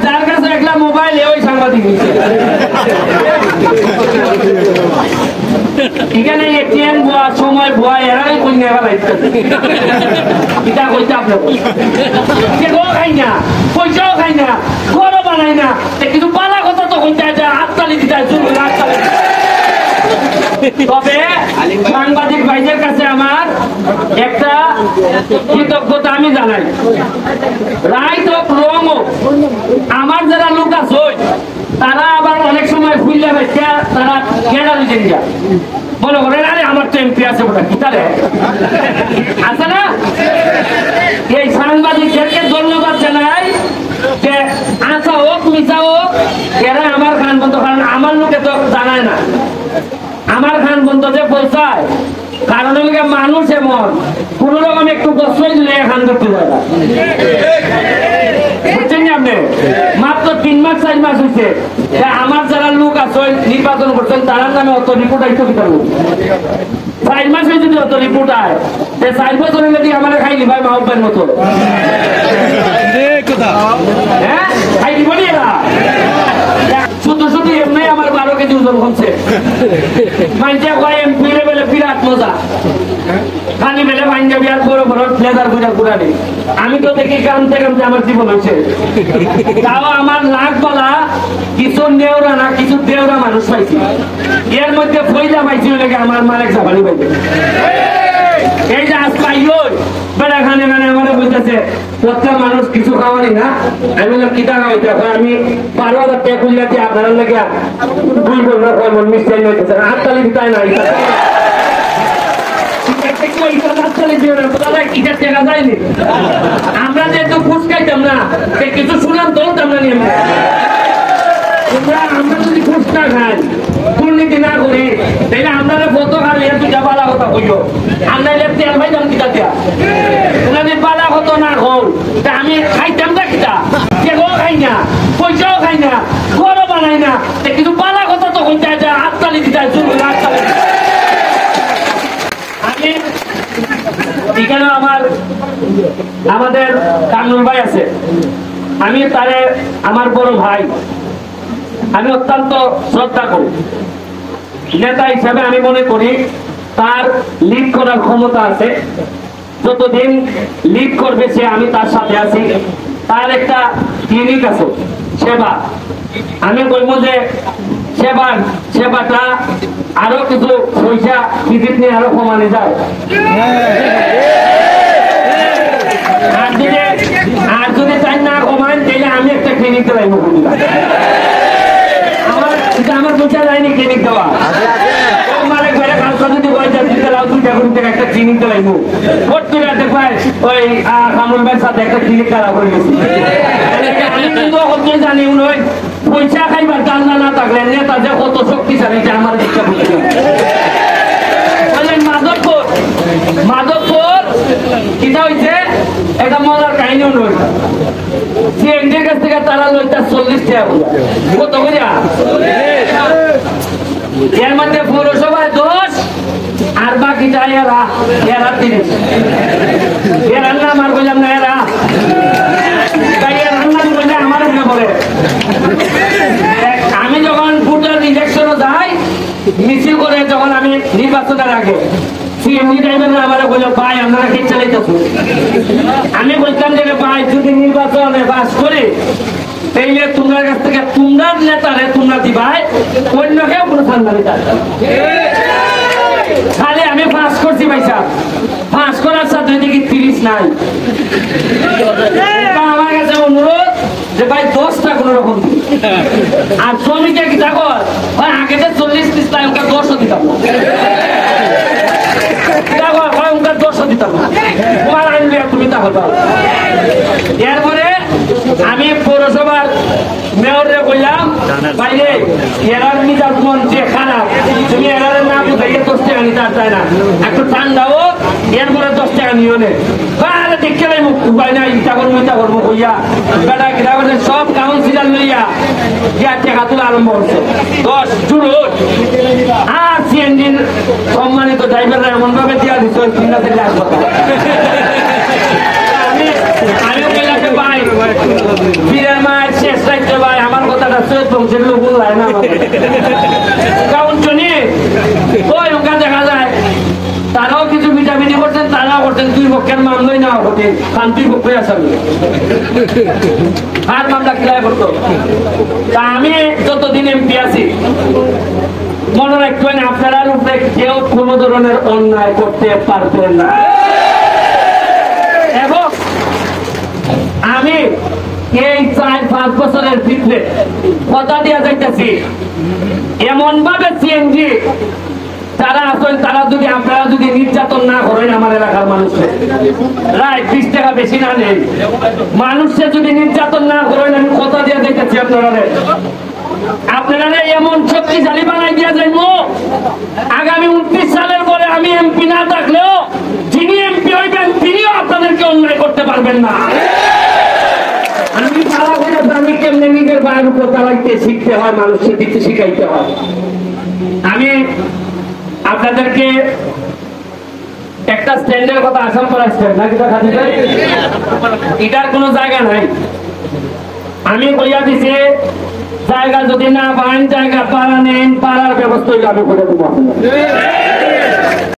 যার কাছে একটা মোবাইল ওই সাংবাদিক এখানে এটিএম ভুয়া সময় ভুয়া এরাই কই নেওয়া লাগছে এটা কইতে আপনার খাই না পয়সাও খাই না ঘরও বানাই না কিন্তু পালা কথা তো কইতে হাততালি দিতে হাততালি। তবে সাংবাদিক ভাইদের কাছে আমার একটা কৃতজ্ঞতা আমি জানাই, রাইট হোক রং হোক, আমার যারা লোক আছে তারা আবার অনেক সময় ভুললে ভাইছে তারা গ্যালারি দেন যা মনে করেন আরে আমার তো এমপি আছে ওটা কি তাহলে আছে না। এই সাংবাদিকদেরকে ধন্যবাদ জানাই যে আশা হোক মিশা হোক এরা আমার খান বন্ধ, কারণ আমার লোকে তো জানায় না আমার খান বন্ধ যে পৌঁছায়, কারণ মানুষ এমন কোন রকম একটু কষ্ট দিলে খান করতে যায় না, বুঝছেন আপনি। মাত্র 3 মাস 4 মাস হয়েছে আমার যারা লোক আছে নির্বাচন করছেন তার নামে অত রিপোর্ট আইতে কি করবো, 4 মাস হয়েছে যদি অত রিপোর্ট আয় 4 বছর হলে আমার খাইনি ভাই মাহবের মতো, হ্যাঁ খাইনি বলি এরা শুধু শুধু এমনি আমার 12 কেজি ওজন কমছে, মাইনটা কয় এমপি লেভেলে বিরাট মজা, খালি বেলে মাইনটা বিরাট বড় বড় প্লেজার ঘুরা ঘুরা নেই। আমি তো দেখি কামতে কামতে আমার জীবন হয়েছে, তাও আমার লাখ বলা কিছু নেওরা না কিছু দেওরা মানুষ পাইছি, এর মধ্যে ফয়দা পাইছি লেগে আমার মালিক জাপানি পাইছে। এই যে আজ পাই বেড়া খানে খানে আমাদের বলতেছে প্রত্যেক মানুষ কিছু খাওয়ানি না, আমি বললাম কিতা খাওয়াইতে আমি 12,000 টাকা খুললে দিয়ে আপনার লেগে ভুল করবো মন মিস্টাইল হইতেছে হাততালি দিতাই না আমরা যেহেতু ঘুষ খাইতাম না কিছু শুনাম ধরতাম না নিয়ে আমরা যদি ঘুষ না খাই দুর্নীতি না করি তাহলে আমরা কত খালি দুটা পালা কথা কইও আমরা তেল ভাইতাম কিতা দিয়া পালা কত না হোক আমি খাইতাম না কিতা কেউ খাই না পয়সাও খাই না ঘরও বানাই না কিন্তু পালা কথা তো কইতে হাততালি দিতে হাততালি। আমি এখানে আমাদের কামরুল ভাই আছে, আমি তারে আমার বড় ভাই, আমি অত্যন্ত শ্রদ্ধা করি, নেতা হিসাবে আমি মনে করি তার লিড করার ক্ষমতা আছে, যতদিন লিড করবে সে আমি তার সাথে আছি। তার একটা ক্লিনিক আছে সেবা, আমি বলবো যে সেবাটা আরো কিছু পয়সা ভিজিট নিয়ে আরো কমানো যায়, আর যদি চাই না কমান তাহলে আমি একটা ক্লিনিক চালাইব, আমার পয়সা যায়নি ক্লিনিক দেওয়া মানে একটা ক্লিনিক চালাইবো ওই কামরুল ভাইয়ের সাথে একটা ক্লিনিক চালা করে গেছি। আমি কিন্তু জানি নয় পয়সা খাইবার জানা না থাকলে নেতা যে কত শক্তিশালী আমার দীক্ষা মাধবপুর কিটা হয়েছে একটা মজার কাহিনীও নয়, সিএনডির কাছ থেকে তারা লইতা 40 টাকা কত করিয়া, এর মধ্যে পৌরসভায় 10 আর বাকিটা এরা 30, এর রান্না আমার বললাম না এরা তাই এর রান্না বললে আমার মনে পড়ে। আমি যখন ভোটার ইলেকশনে যাই মিছিল করে, যখন আমি নির্বাচনের আগে আমার বললো ভাই আপনারা কি চালাইতেছো, আমি বলতাম যে ভাই যদি নির্বাচনে পাস করে তাইলে তোমার কাছ থেকে তোমরা নেতারে তোমরা দিবাই, অন্য কেউ কোনো সাংবাদিক খালি আমি পাস করছি পয়সা পাস করার সাথে দেখি 30 নাই। আমার কাছে অনুরোধ যে ভাই 10টা কোন রকম আর শ্রমিকের কি থাকো ভাই আগে 40-30 নাই ওকে 10ও দিতাম ওকে 10ও দিতাম তোমার আইনলে তুমি তা হতো। এরপরে আমি পৌরসভার মেয়রে বললাম বাইরে এরার মিজাজ মন যে খারাপ, তুমি এরারের না বুঝাইয়ে 10 টাকা নিতে চায় না, একটু ঠান্ডা হোক এরপরে 10 টাকা নিও নে দেখে মুখ উপায় না ইটা করবো কইয়া বেটা কিনা করছে সব কাউন্সিলার লইয়া গিয়া টাকা তোলা আরম্ভ করছে 10 জুন। আর সিএনজির সম্মানিত ড্রাইভাররা এমন ভাবে দিয়া দিচ্ছে আমি বললাম ভাই পীরের মায়ের শেষ রাখতে ভাই আমার কথাটা সৈয়দ বংশের লোক বললাই না কারণ শুনি ওই ওখানে দেখা যায় তারাও কিছু ভিটামিনি করছেন তারাও করছেন দুই পক্ষের মামলাই নেওয়া হতে কারণ দুই পক্ষই আসামি আর মামলা ক্লিয়ার করতো তা আমি যতদিন এমপি আছি মনে রাখবেন আপনারা উপরে কেউ কোনো ধরনের অন্যায় করতে পারবেন না এবং আমি এই 4-5 বছরের ভিতরে কথা দিয়া যাইতেছি এমন ভাবে সিএনজি যারা আছেন তারা যদি আপনারা যদি নির্যাতন না করেন আমার এলাকার মানুষের রায় 20 টাকা বেশি না নেই মানুষের যদি নির্যাতন না করেন আমি কথা দিয়া যাইতেছি আপনারা এমন শক্তিশালী বানাই দিয়া যাইব আগামী 29 সালের পরে আমি এমপি না থাকলেও যিনি এমপি হইবেন তিনিও আপনাদেরকে অন্যায় করতে পারবেন না আমি সারা করে আমি কেমনে নিজের বায়ের উপর চালাইতে শিখতে হয় মানুষকে দিতে শিখাইতে হয় আমি আপনাদেরকে একটা স্ট্যান্ডের কথা আসাম করার স্ট্যান্ড নাকি এটার কোনো জায়গা নাই আমি কইয়া দিছি জায়গা যদি না পান জায়গা পাড়া নেন পাড়ার ব্যবস্থা আমি করে দেবো